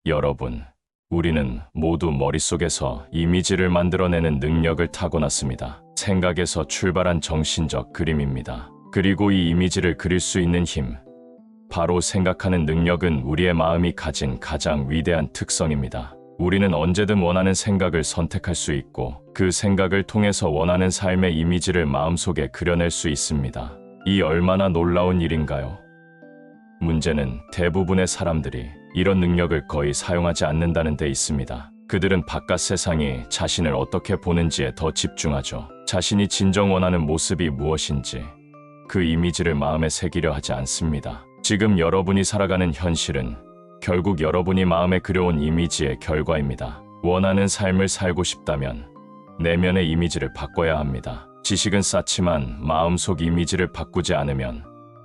여러분, 우리는 모두 머릿속에서 이미지를 만들어내는 능력을 타고났습니다. 생각에서 출발한 정신적 그림입니다. 그리고 이 이미지를 그릴 수 있는 힘, 바로 생각하는 능력은 우리의 마음이 가진 가장 위대한 특성입니다. 우리는 언제든 원하는 생각을 선택할 수 있고 그 생각을 통해서 원하는 삶의 이미지를 마음속에 그려낼 수 있습니다. 이 얼마나 놀라운 일인가요? 문제는 대부분의 사람들이 이런 능력을 거의 사용하지 않는다는 데 있습니다. 그들은 바깥 세상이 자신을 어떻게 보는지에 더 집중하죠. 자신이 진정 원하는 모습이 무엇인지 그 이미지를 마음에 새기려 하지 않습니다. 지금 여러분이 살아가는 현실은 결국 여러분이 마음에 그려온 이미지의 결과입니다. 원하는 삶을 살고 싶다면 내면의 이미지를 바꿔야 합니다. 지식은 쌓지만 마음속 이미지를 바꾸지 않으면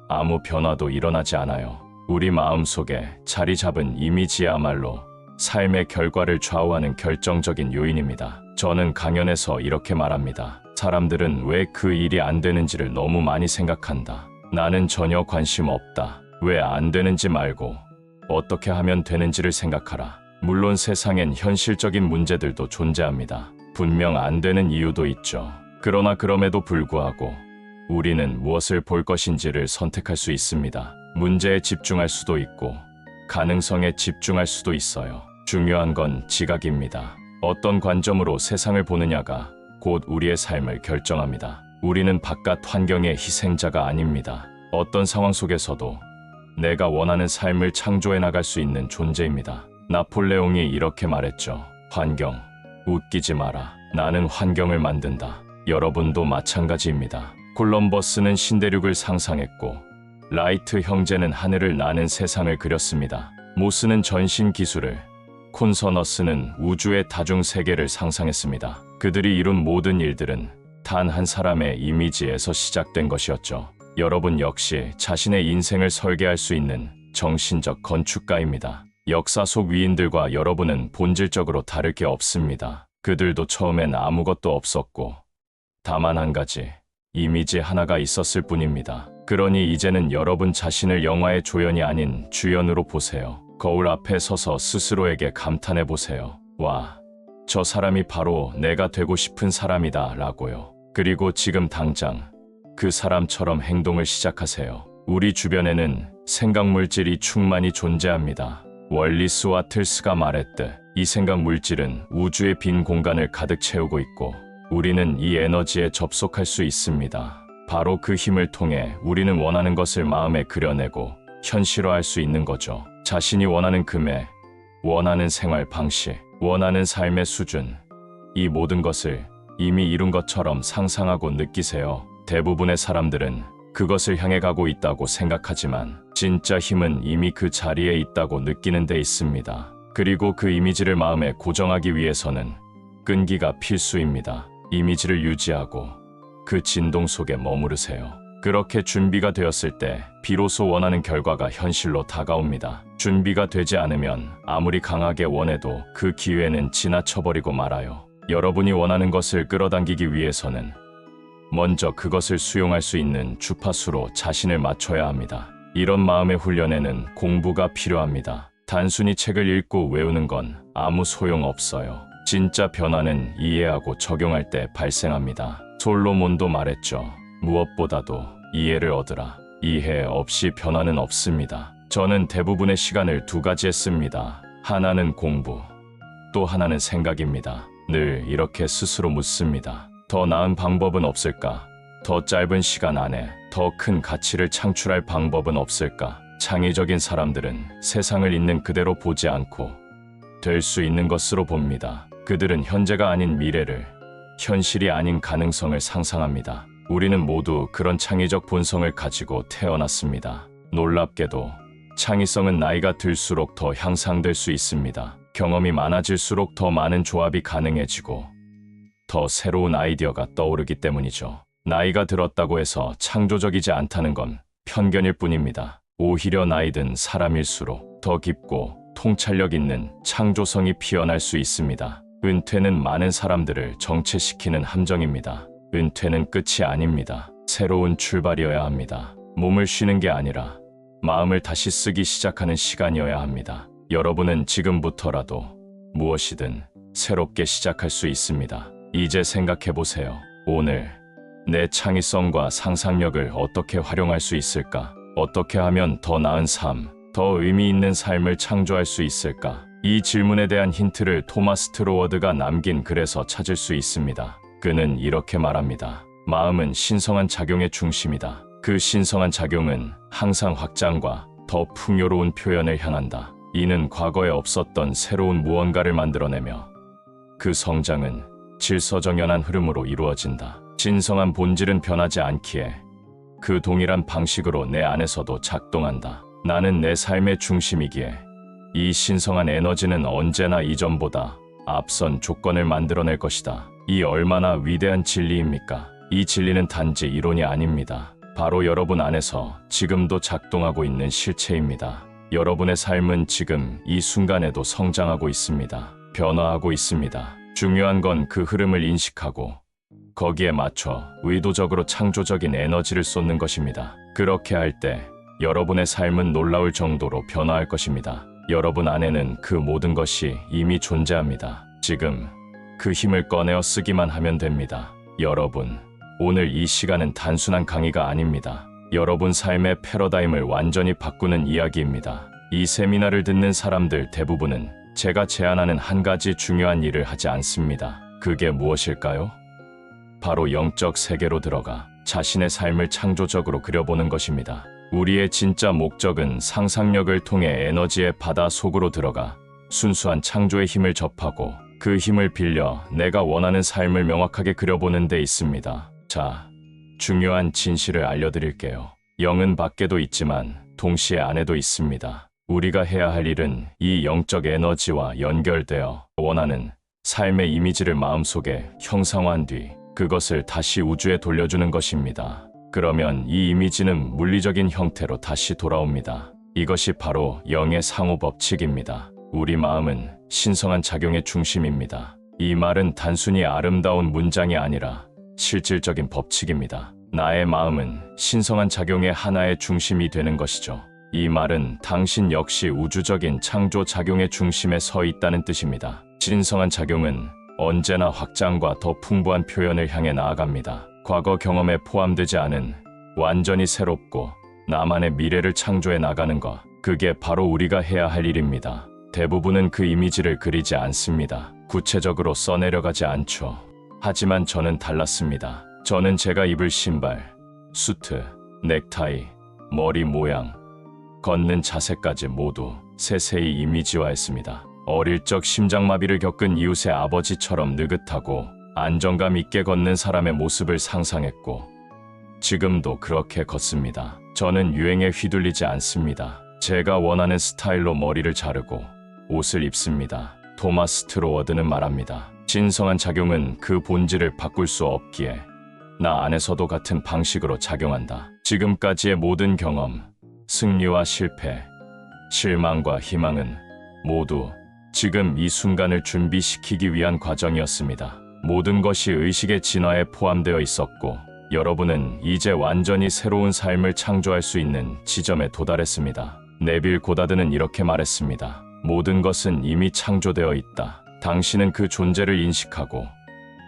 아무 변화도 일어나지 않아요. 우리 마음속에 자리 잡은 이미지야말로 삶의 결과를 좌우하는 결정적인 요인입니다. 저는 강연에서 이렇게 말합니다. 사람들은 왜 그 일이 안 되는지를 너무 많이 생각한다. 나는 전혀 관심 없다. 왜 안 되는지 말고 어떻게 하면 되는지를 생각하라. 물론 세상엔 현실적인 문제들도 존재합니다. 분명 안 되는 이유도 있죠. 그러나 그럼에도 불구하고 우리는 무엇을 볼 것인지를 선택할 수 있습니다. 문제에 집중할 수도 있고 가능성에 집중할 수도 있어요. 중요한 건 지각입니다. 어떤 관점으로 세상을 보느냐가 곧 우리의 삶을 결정합니다. 우리는 바깥 환경의 희생자가 아닙니다. 어떤 상황 속에서도 내가 원하는 삶을 창조해 나갈 수 있는 존재입니다. 나폴레옹이 이렇게 말했죠. 환경, 웃기지 마라. 나는 환경을 만든다. 여러분도 마찬가지입니다. 콜럼버스는 신대륙을 상상했고 라이트 형제는 하늘을 나는 세상을 그렸습니다. 모스는 전신 기술을, 콘서너스는 우주의 다중 세계를 상상했습니다. 그들이 이룬 모든 일들은 단 한 사람의 이미지에서 시작된 것이었죠. 여러분 역시 자신의 인생을 설계할 수 있는 정신적 건축가입니다. 역사 속 위인들과 여러분은 본질적으로 다를 게 없습니다. 그들도 처음엔 아무것도 없었고 다만 한 가지, 이미지 하나가 있었을 뿐입니다. 그러니 이제는 여러분 자신을 영화의 조연이 아닌 주연으로 보세요. 거울 앞에 서서 스스로에게 감탄해 보세요. 와, 저 사람이 바로 내가 되고 싶은 사람이다 라고요. 그리고 지금 당장 그 사람처럼 행동을 시작하세요. 우리 주변에는 생각 물질이 충만히 존재합니다. 월리스와 틀스가 말했듯 이 생각 물질은 우주의 빈 공간을 가득 채우고 있고 우리는 이 에너지에 접속할 수 있습니다. 바로 그 힘을 통해 우리는 원하는 것을 마음에 그려내고 현실화할 수 있는 거죠. 자신이 원하는 금액, 원하는 생활 방식, 원하는 삶의 수준, 이 모든 것을 이미 이룬 것처럼 상상하고 느끼세요. 대부분의 사람들은 그것을 향해 가고 있다고 생각하지만 진짜 힘은 이미 그 자리에 있다고 느끼는 데 있습니다. 그리고 그 이미지를 마음에 고정하기 위해서는 끈기가 필수입니다. 이미지를 유지하고 그 진동 속에 머무르세요. 그렇게 준비가 되었을 때 비로소 원하는 결과가 현실로 다가옵니다. 준비가 되지 않으면 아무리 강하게 원해도 그 기회는 지나쳐버리고 말아요. 여러분이 원하는 것을 끌어당기기 위해서는 먼저 그것을 수용할 수 있는 주파수로 자신을 맞춰야 합니다. 이런 마음의 훈련에는 공부가 필요합니다. 단순히 책을 읽고 외우는 건 아무 소용없어요. 진짜 변화는 이해하고 적용할 때 발생합니다. 솔로몬도 말했죠. 무엇보다도 이해를 얻으라. 이해 없이 변화는 없습니다. 저는 대부분의 시간을 두 가지에 씁니다. 하나는 공부, 또 하나는 생각입니다. 늘 이렇게 스스로 묻습니다. 더 나은 방법은 없을까? 더 짧은 시간 안에 더 큰 가치를 창출할 방법은 없을까? 창의적인 사람들은 세상을 있는 그대로 보지 않고 될 수 있는 것으로 봅니다. 그들은 현재가 아닌 미래를, 현실이 아닌 가능성을 상상합니다. 우리는 모두 그런 창의적 본성을 가지고 태어났습니다. 놀랍게도 창의성은 나이가 들수록 더 향상될 수 있습니다. 경험이 많아질수록 더 많은 조합이 가능해지고 더 새로운 아이디어가 떠오르기 때문이죠. 나이가 들었다고 해서 창조적이지 않다는 건 편견일 뿐입니다. 오히려 나이 든 사람일수록 더 깊고 통찰력 있는 창조성이 피어날 수 있습니다. 은퇴는 많은 사람들을 정체시키는 함정입니다. 은퇴는 끝이 아닙니다. 새로운 출발이어야 합니다. 몸을 쉬는 게 아니라 마음을 다시 쓰기 시작하는 시간이어야 합니다. 여러분은 지금부터라도 무엇이든 새롭게 시작할 수 있습니다. 이제 생각해 보세요. 오늘 내 창의성과 상상력을 어떻게 활용할 수 있을까? 어떻게 하면 더 나은 삶, 더 의미 있는 삶을 창조할 수 있을까? 이 질문에 대한 힌트를 토마스 트로워드가 남긴 글에서 찾을 수 있습니다. 그는 이렇게 말합니다. 마음은 신성한 작용의 중심이다. 그 신성한 작용은 항상 확장과 더 풍요로운 표현을 향한다. 이는 과거에 없었던 새로운 무언가를 만들어내며 그 성장은 질서정연한 흐름으로 이루어진다. 신성한 본질은 변하지 않기에 그 동일한 방식으로 내 안에서도 작동한다. 나는 내 삶의 중심이기에 이 신성한 에너지는 언제나 이전보다 앞선 조건을 만들어낼 것이다. 이 얼마나 위대한 진리입니까? 이 진리는 단지 이론이 아닙니다. 바로 여러분 안에서 지금도 작동하고 있는 실체입니다. 여러분의 삶은 지금 이 순간에도 성장하고 있습니다. 변화하고 있습니다. 중요한 건 그 흐름을 인식하고 거기에 맞춰 의도적으로 창조적인 에너지를 쏟는 것입니다. 그렇게 할 때 여러분의 삶은 놀라울 정도로 변화할 것입니다. 여러분 안에는 그 모든 것이 이미 존재합니다. 지금 그 힘을 꺼내어 쓰기만 하면 됩니다. 여러분, 오늘 이 시간은 단순한 강의가 아닙니다. 여러분 삶의 패러다임을 완전히 바꾸는 이야기입니다. 이 세미나를 듣는 사람들 대부분은 제가 제안하는 한 가지 중요한 일을 하지 않습니다. 그게 무엇일까요? 바로 영적 세계로 들어가 자신의 삶을 창조적으로 그려보는 것입니다. 우리의 진짜 목적은 상상력을 통해 에너지의 바다 속으로 들어가 순수한 창조의 힘을 접하고 그 힘을 빌려 내가 원하는 삶을 명확하게 그려보는 데 있습니다. 자, 중요한 진실을 알려드릴게요. 영은 밖에도 있지만 동시에 안에도 있습니다. 우리가 해야 할 일은 이 영적 에너지와 연결되어 원하는 삶의 이미지를 마음속에 형상화한 뒤 그것을 다시 우주에 돌려주는 것입니다. 그러면 이 이미지는 물리적인 형태로 다시 돌아옵니다. 이것이 바로 영의 상호 법칙입니다. 우리 마음은 신성한 작용의 중심입니다. 이 말은 단순히 아름다운 문장이 아니라 실질적인 법칙입니다. 나의 마음은 신성한 작용의 하나의 중심이 되는 것이죠. 이 말은 당신 역시 우주적인 창조 작용의 중심에 서 있다는 뜻입니다. 신성한 작용은 언제나 확장과 더 풍부한 표현을 향해 나아갑니다. 과거 경험에 포함되지 않은 완전히 새롭고 나만의 미래를 창조해 나가는 것, 그게 바로 우리가 해야 할 일입니다. 대부분은 그 이미지를 그리지 않습니다. 구체적으로 써내려가지 않죠. 하지만 저는 달랐습니다. 저는 제가 입을 신발, 수트, 넥타이, 머리 모양, 걷는 자세까지 모두 세세히 이미지화했습니다. 어릴 적 심장마비를 겪은 이웃의 아버지처럼 느긋하고 안정감 있게 걷는 사람의 모습을 상상했고 지금도 그렇게 걷습니다. 저는 유행에 휘둘리지 않습니다. 제가 원하는 스타일로 머리를 자르고 옷을 입습니다. 토마스 트로워드는 말합니다. 신성한 작용은 그 본질을 바꿀 수 없기에 나 안에서도 같은 방식으로 작용한다. 지금까지의 모든 경험, 승리와 실패, 실망과 희망은 모두 지금 이 순간을 준비시키기 위한 과정이었습니다. 모든 것이 의식의 진화에 포함되어 있었고 여러분은 이제 완전히 새로운 삶을 창조할 수 있는 지점에 도달했습니다. 네빌 고다드는 이렇게 말했습니다. 모든 것은 이미 창조되어 있다. 당신은 그 존재를 인식하고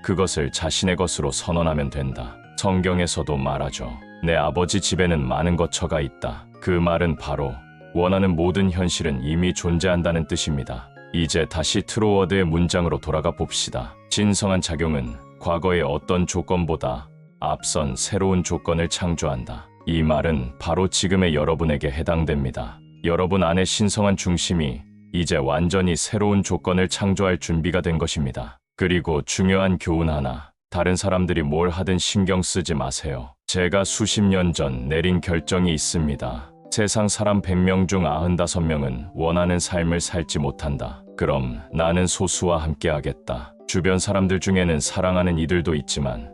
그것을 자신의 것으로 선언하면 된다. 성경에서도 말하죠. 내 아버지 집에는 많은 거처가 있다. 그 말은 바로 원하는 모든 현실은 이미 존재한다는 뜻입니다. 이제 다시 트로워드의 문장으로 돌아가 봅시다. 신성한 작용은 과거의 어떤 조건보다 앞선 새로운 조건을 창조한다. 이 말은 바로 지금의 여러분에게 해당됩니다. 여러분 안의 신성한 중심이 이제 완전히 새로운 조건을 창조할 준비가 된 것입니다. 그리고 중요한 교훈 하나, 다른 사람들이 뭘 하든 신경 쓰지 마세요. 제가 수십 년 전 내린 결정이 있습니다. 세상 사람 100명 중 95명은 원하는 삶을 살지 못한다. 그럼 나는 소수와 함께 하겠다. 주변 사람들 중에는 사랑하는 이들도 있지만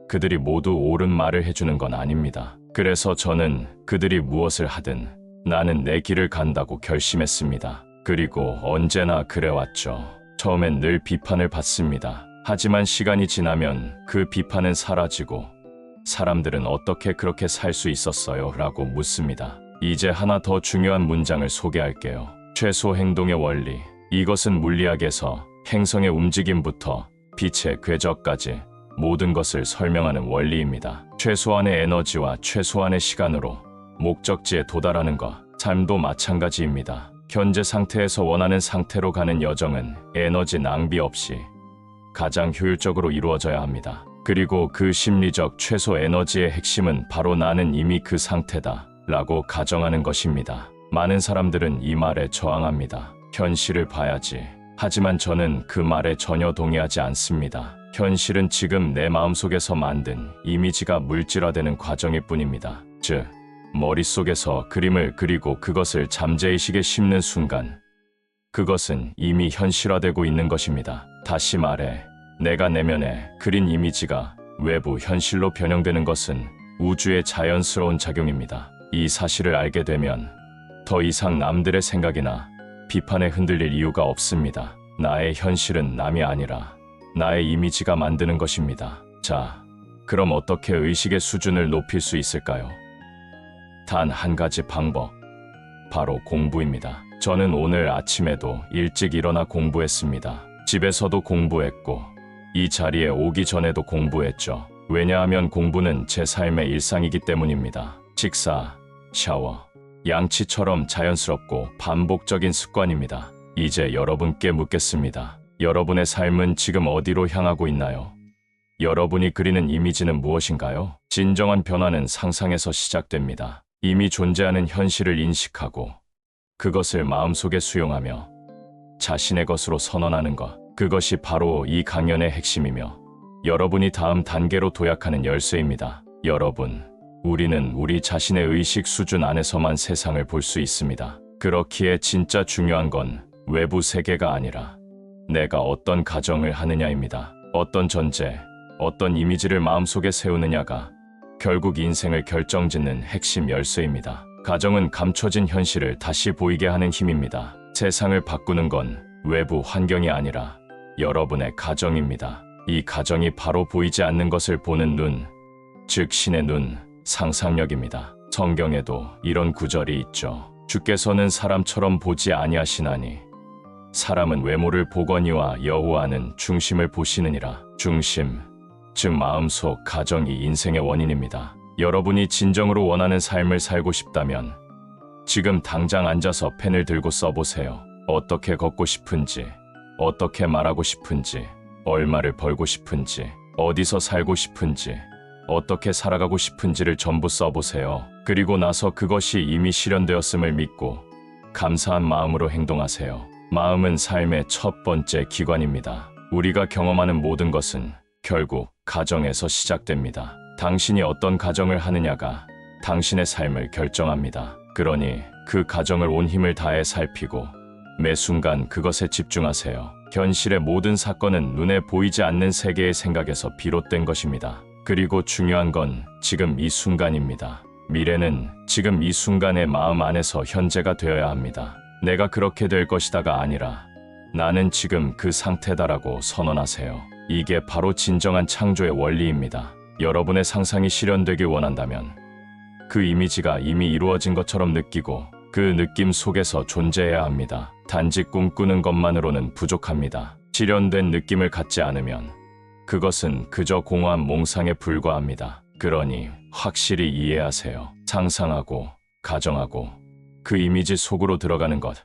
그들이 모두 옳은 말을 해주는 건 아닙니다. 그래서 저는 그들이 무엇을 하든 나는 내 길을 간다고 결심했습니다. 그리고 언제나 그래왔죠. 처음엔 늘 비판을 받습니다. 하지만 시간이 지나면 그 비판은 사라지고 사람들은 어떻게 그렇게 살 수 있었어요? 라고 묻습니다. 이제 하나 더 중요한 문장을 소개할게요. 최소 행동의 원리. 이것은 물리학에서 행성의 움직임부터 빛의 궤적까지 모든 것을 설명하는 원리입니다. 최소한의 에너지와 최소한의 시간으로 목적지에 도달하는 것. 삶도 마찬가지입니다. 현재 상태에서 원하는 상태로 가는 여정은 에너지 낭비 없이 가장 효율적으로 이루어져야 합니다. 그리고 그 심리적 최소 에너지의 핵심은 바로 나는 이미 그 상태다 라고 가정하는 것입니다. 많은 사람들은 이 말에 저항합니다. 현실을 봐야지. 하지만 저는 그 말에 전혀 동의하지 않습니다. 현실은 지금 내 마음속에서 만든 이미지가 물질화되는 과정일 뿐입니다. 즉, 머릿속에서 그림을 그리고 그것을 잠재의식에 심는 순간 그것은 이미 현실화되고 있는 것입니다. 다시 말해, 내가 내면에 그린 이미지가 외부 현실로 변형되는 것은 우주의 자연스러운 작용입니다. 이 사실을 알게 되면 더 이상 남들의 생각이나 비판에 흔들릴 이유가 없습니다. 나의 현실은 남이 아니라 나의 이미지가 만드는 것입니다. 자, 그럼 어떻게 의식의 수준을 높일 수 있을까요? 단 한 가지 방법, 바로 공부입니다. 저는 오늘 아침에도 일찍 일어나 공부했습니다. 집에서도 공부했고 이 자리에 오기 전에도 공부했죠. 왜냐하면 공부는 제 삶의 일상이기 때문입니다. 식사, 샤워, 양치처럼 자연스럽고 반복적인 습관입니다. 이제 여러분께 묻겠습니다. 여러분의 삶은 지금 어디로 향하고 있나요? 여러분이 그리는 이미지는 무엇인가요? 진정한 변화는 상상에서 시작됩니다. 이미 존재하는 현실을 인식하고 그것을 마음속에 수용하며 자신의 것으로 선언하는 것. 그것이 바로 이 강연의 핵심이며 여러분이 다음 단계로 도약하는 열쇠입니다. 여러분, 우리는 우리 자신의 의식 수준 안에서만 세상을 볼 수 있습니다. 그렇기에 진짜 중요한 건 외부 세계가 아니라 내가 어떤 가정을 하느냐입니다. 어떤 전제, 어떤 이미지를 마음속에 세우느냐가 결국 인생을 결정짓는 핵심 열쇠입니다. 가정은 감춰진 현실을 다시 보이게 하는 힘입니다. 세상을 바꾸는 건 외부 환경이 아니라 여러분의 가정입니다. 이 가정이 바로 보이지 않는 것을 보는 눈, 즉 신의 눈, 상상력입니다. 성경에도 이런 구절이 있죠. 주께서는 사람처럼 보지 아니하시나니 사람은 외모를 보거니와 여호와는 중심을 보시느니라. 중심, 즉 마음속 가정이 인생의 원인입니다. 여러분이 진정으로 원하는 삶을 살고 싶다면 지금 당장 앉아서 펜을 들고 써보세요. 어떻게 걷고 싶은지, 어떻게 말하고 싶은지, 얼마를 벌고 싶은지, 어디서 살고 싶은지, 어떻게 살아가고 싶은지를 전부 써보세요. 그리고 나서 그것이 이미 실현되었음을 믿고 감사한 마음으로 행동하세요. 마음은 삶의 첫 번째 기관입니다. 우리가 경험하는 모든 것은 결국 가정에서 시작됩니다. 당신이 어떤 가정을 하느냐가 당신의 삶을 결정합니다. 그러니 그 가정을 온 힘을 다해 살피고 매 순간 그것에 집중하세요. 현실의 모든 사건은 눈에 보이지 않는 세계의 생각에서 비롯된 것입니다. 그리고 중요한 건 지금 이 순간입니다. 미래는 지금 이 순간의 마음 안에서 현재가 되어야 합니다. 내가 그렇게 될 것이다가 아니라 나는 지금 그 상태다라고 선언하세요. 이게 바로 진정한 창조의 원리입니다. 여러분의 상상이 실현되길 원한다면 그 이미지가 이미 이루어진 것처럼 느끼고 그 느낌 속에서 존재해야 합니다. 단지 꿈꾸는 것만으로는 부족합니다. 실현된 느낌을 갖지 않으면 그것은 그저 공허한 몽상에 불과합니다. 그러니 확실히 이해하세요. 상상하고 가정하고 그 이미지 속으로 들어가는 것.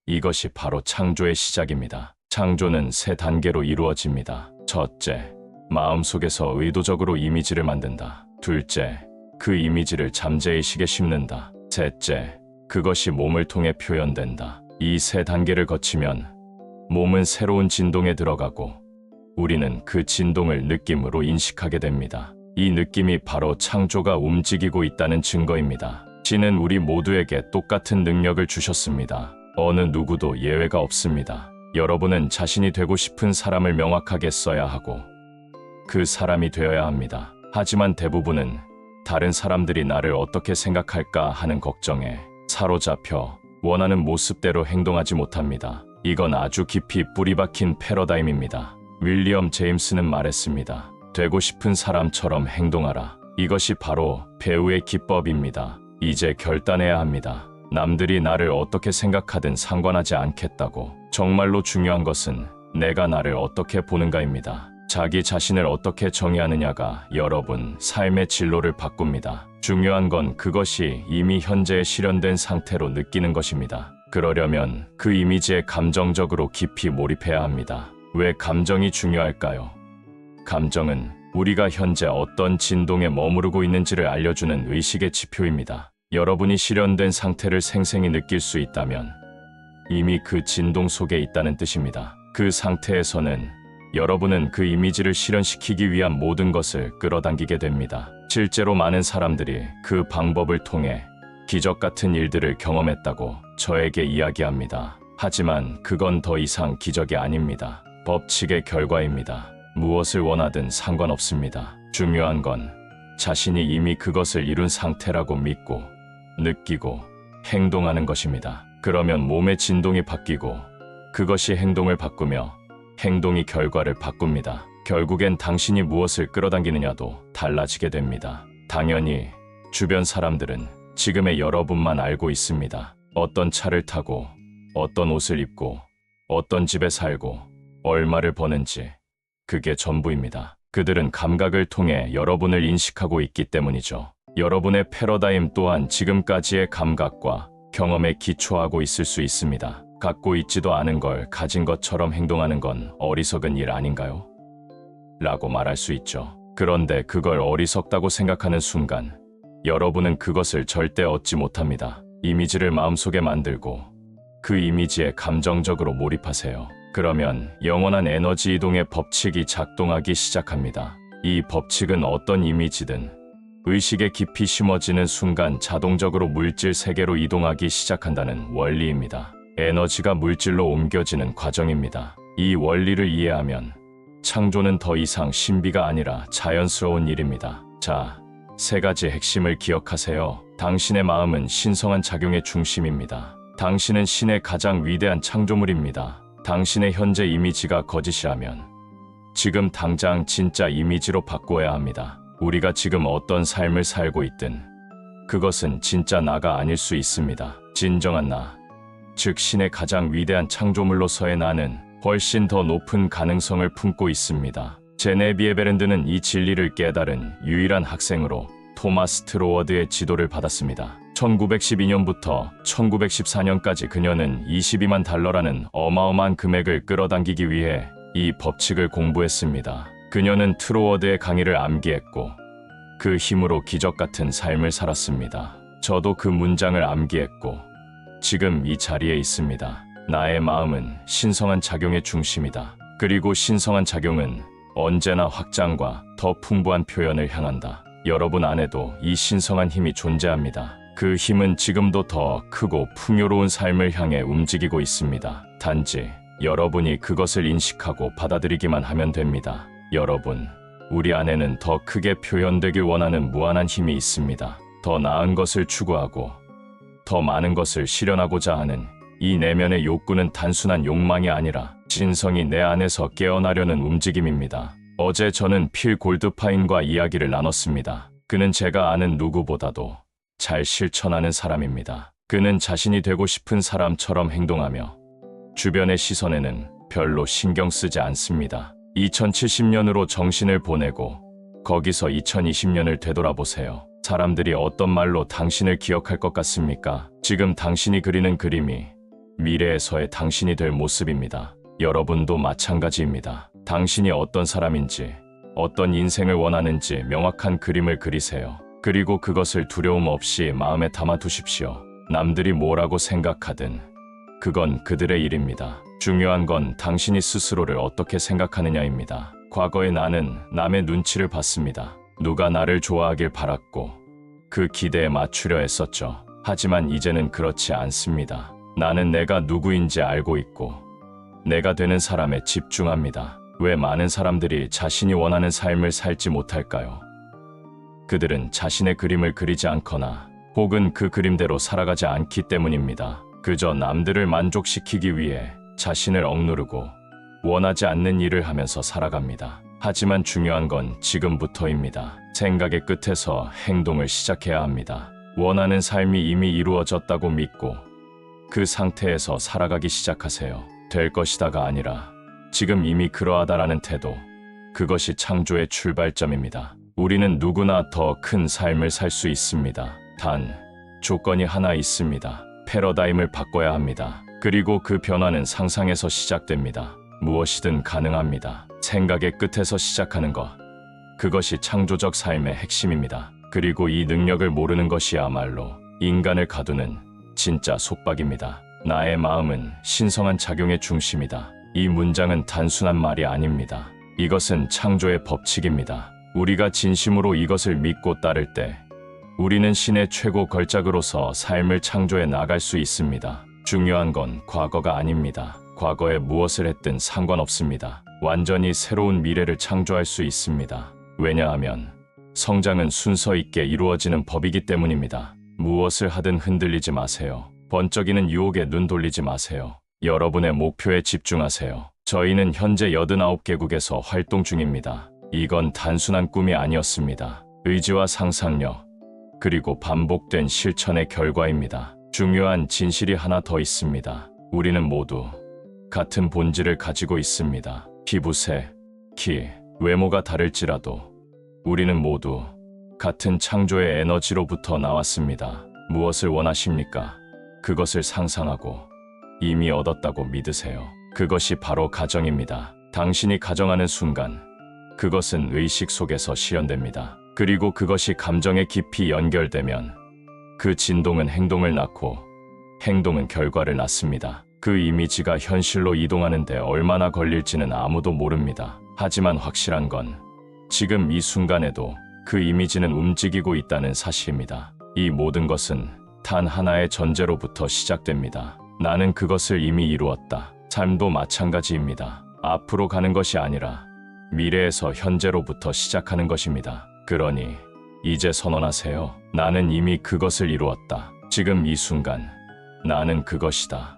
이것이 바로 창조의 시작입니다. 창조는 세 단계로 이루어집니다. 첫째, 마음속에서 의도적으로 이미지를 만든다. 둘째, 그 이미지를 잠재의식에 심는다. 셋째, 그것이 몸을 통해 표현된다. 이 세 단계를 거치면 몸은 새로운 진동에 들어가고 우리는 그 진동을 느낌으로 인식하게 됩니다. 이 느낌이 바로 창조가 움직이고 있다는 증거입니다. 신은 우리 모두에게 똑같은 능력을 주셨습니다. 어느 누구도 예외가 없습니다. 여러분은 자신이 되고 싶은 사람을 명확하게 써야 하고 그 사람이 되어야 합니다. 하지만 대부분은 다른 사람들이 나를 어떻게 생각할까 하는 걱정에 사로잡혀 원하는 모습대로 행동하지 못합니다. 이건 아주 깊이 뿌리박힌 패러다임입니다. 윌리엄 제임스는 말했습니다. 되고 싶은 사람처럼 행동하라. 이것이 바로 배우의 기법입니다. 이제 결단해야 합니다. 남들이 나를 어떻게 생각하든 상관하지 않겠다고. 정말로 중요한 것은 내가 나를 어떻게 보는가입니다. 자기 자신을 어떻게 정의하느냐가 여러분 삶의 진로를 바꿉니다. 중요한 건 그것이 이미 현재에 실현된 상태로 느끼는 것입니다. 그러려면 그 이미지에 감정적으로 깊이 몰입해야 합니다. 왜 감정이 중요할까요? 감정은 우리가 현재 어떤 진동에 머무르고 있는지를 알려주는 의식의 지표입니다. 여러분이 실현된 상태를 생생히 느낄 수 있다면 이미 그 진동 속에 있다는 뜻입니다. 그 상태에서는 여러분은 그 이미지를 실현시키기 위한 모든 것을 끌어당기게 됩니다. 실제로 많은 사람들이 그 방법을 통해 기적 같은 일들을 경험했다고 저에게 이야기합니다. 하지만 그건 더 이상 기적이 아닙니다. 법칙의 결과입니다. 무엇을 원하든 상관없습니다. 중요한 건 자신이 이미 그것을 이룬 상태라고 믿고 느끼고 행동하는 것입니다. 그러면 몸의 진동이 바뀌고 그것이 행동을 바꾸며 행동이 결과를 바꿉니다. 결국엔 당신이 무엇을 끌어당기느냐도 달라지게 됩니다. 당연히 주변 사람들은 지금의 여러분만 알고 있습니다. 어떤 차를 타고 어떤 옷을 입고 어떤 집에 살고 얼마를 버는지 그게 전부입니다. 그들은 감각을 통해 여러분을 인식하고 있기 때문이죠. 여러분의 패러다임 또한 지금까지의 감각과 경험에 기초하고 있을 수 있습니다. 갖고 있지도 않은 걸 가진 것처럼 행동하는 건 어리석은 일 아닌가요? 라고 말할 수 있죠. 그런데 그걸 어리석다고 생각하는 순간 여러분은 그것을 절대 얻지 못합니다. 이미지를 마음속에 만들고 그 이미지에 감정적으로 몰입하세요. 그러면 영원한 에너지 이동의 법칙이 작동하기 시작합니다. 이 법칙은 어떤 이미지든 의식에 깊이 심어지는 순간 자동적으로 물질 세계로 이동하기 시작한다는 원리입니다. 에너지가 물질로 옮겨지는 과정입니다. 이 원리를 이해하면 창조는 더 이상 신비가 아니라 자연스러운 일입니다. 자, 세 가지 핵심을 기억하세요. 당신의 마음은 신성한 작용의 중심입니다. 당신은 신의 가장 위대한 창조물입니다. 당신의 현재 이미지가 거짓이라면 지금 당장 진짜 이미지로 바꾸어야 합니다. 우리가 지금 어떤 삶을 살고 있든 그것은 진짜 나가 아닐 수 있습니다. 진정한 나, 즉 신의 가장 위대한 창조물로서의 나는 훨씬 더 높은 가능성을 품고 있습니다. 제네비에 베른드는 이 진리를 깨달은 유일한 학생으로 토마스 트로워드의 지도를 받았습니다. 1912년부터 1914년까지 그녀는 $22만 달러라는 어마어마한 금액을 끌어당기기 위해 이 법칙을 공부했습니다. 그녀는 트로워드의 강의를 암기했고 그 힘으로 기적 같은 삶을 살았습니다. 저도 그 문장을 암기했고 지금 이 자리에 있습니다. 나의 마음은 신성한 작용의 중심이다. 그리고 신성한 작용은 언제나 확장과 더 풍부한 표현을 향한다. 여러분 안에도 이 신성한 힘이 존재합니다. 그 힘은 지금도 더 크고 풍요로운 삶을 향해 움직이고 있습니다. 단지 여러분이 그것을 인식하고 받아들이기만 하면 됩니다. 여러분, 우리 안에는 더 크게 표현되길 원하는 무한한 힘이 있습니다. 더 나은 것을 추구하고 더 많은 것을 실현하고자 하는 이 내면의 욕구는 단순한 욕망이 아니라 진성이 내 안에서 깨어나려는 움직임입니다. 어제 저는 필 골드파인과 이야기를 나눴습니다. 그는 제가 아는 누구보다도 잘 실천하는 사람입니다. 그는 자신이 되고 싶은 사람처럼 행동하며 주변의 시선에는 별로 신경 쓰지 않습니다. 2070년으로 정신을 보내고 거기서 2020년을 되돌아보세요. 사람들이 어떤 말로 당신을 기억할 것 같습니까? 지금 당신이 그리는 그림이 미래에서의 당신이 될 모습입니다. 여러분도 마찬가지입니다. 당신이 어떤 사람인지, 어떤 인생을 원하는지 명확한 그림을 그리세요. 그리고 그것을 두려움 없이 마음에 담아두십시오. 남들이 뭐라고 생각하든 그건 그들의 일입니다. 중요한 건 당신이 스스로를 어떻게 생각하느냐입니다. 과거에 나는 남의 눈치를 봤습니다. 누가 나를 좋아하길 바랐고 그 기대에 맞추려 했었죠. 하지만 이제는 그렇지 않습니다. 나는 내가 누구인지 알고 있고 내가 되는 사람에 집중합니다. 왜 많은 사람들이 자신이 원하는 삶을 살지 못할까요? 그들은 자신의 그림을 그리지 않거나 혹은 그 그림대로 살아가지 않기 때문입니다. 그저 남들을 만족시키기 위해 자신을 억누르고 원하지 않는 일을 하면서 살아갑니다. 하지만 중요한 건 지금부터입니다. 생각의 끝에서 행동을 시작해야 합니다. 원하는 삶이 이미 이루어졌다고 믿고 그 상태에서 살아가기 시작하세요. 될 것이다가 아니라 지금 이미 그러하다라는 태도, 그것이 창조의 출발점입니다. 우리는 누구나 더 큰 삶을 살 수 있습니다. 단, 조건이 하나 있습니다. 패러다임을 바꿔야 합니다. 그리고 그 변화는 상상에서 시작됩니다. 무엇이든 가능합니다. 생각의 끝에서 시작하는 것, 그것이 창조적 삶의 핵심입니다. 그리고 이 능력을 모르는 것이야말로 인간을 가두는 진짜 속박입니다. 나의 마음은 신성한 작용의 중심이다. 이 문장은 단순한 말이 아닙니다. 이것은 창조의 법칙입니다. 우리가 진심으로 이것을 믿고 따를 때 우리는 신의 최고 걸작으로서 삶을 창조해 나갈 수 있습니다. 중요한 건 과거가 아닙니다. 과거에 무엇을 했든 상관없습니다. 완전히 새로운 미래를 창조할 수 있습니다. 왜냐하면 성장은 순서 있게 이루어지는 법이기 때문입니다. 무엇을 하든 흔들리지 마세요. 번쩍이는 유혹에 눈 돌리지 마세요. 여러분의 목표에 집중하세요. 저희는 현재 89개국에서 활동 중입니다. 이건 단순한 꿈이 아니었습니다. 의지와 상상력, 그리고 반복된 실천의 결과입니다. 중요한 진실이 하나 더 있습니다. 우리는 모두 같은 본질을 가지고 있습니다. 피부색, 키, 외모가 다를지라도 우리는 모두 같은 창조의 에너지로부터 나왔습니다. 무엇을 원하십니까? 그것을 상상하고 이미 얻었다고 믿으세요. 그것이 바로 가정입니다. 당신이 가정하는 순간 그것은 의식 속에서 실현됩니다. 그리고 그것이 감정에 깊이 연결되면 그 진동은 행동을 낳고 행동은 결과를 낳습니다. 그 이미지가 현실로 이동하는데 얼마나 걸릴지는 아무도 모릅니다. 하지만 확실한 건 지금 이 순간에도 그 이미지는 움직이고 있다는 사실입니다. 이 모든 것은 단 하나의 전제로부터 시작됩니다. 나는 그것을 이미 이루었다. 삶도 마찬가지입니다. 앞으로 가는 것이 아니라 미래에서 현재로부터 시작하는 것입니다. 그러니 이제 선언하세요. 나는 이미 그것을 이루었다. 지금 이 순간 나는 그것이다.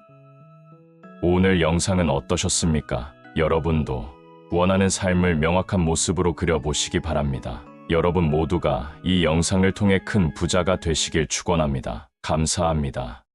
오늘 영상은 어떠셨습니까? 여러분도 원하는 삶을 명확한 모습으로 그려보시기 바랍니다. 여러분 모두가 이 영상을 통해 큰 부자가 되시길 축원합니다. 감사합니다.